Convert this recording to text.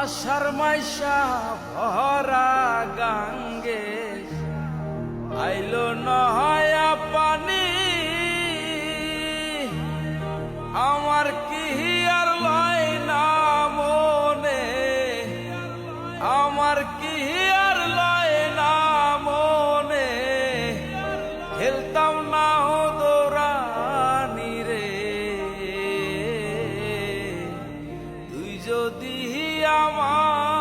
আষাঢ় মাইশা ভরা গাঙ্গে আইলো নয়া পানি, আমার কি আর লয় না মনে, আমার কি আর লয় না মনে, খেলতাম না দৌড়ানি রে। তুই যদি আমার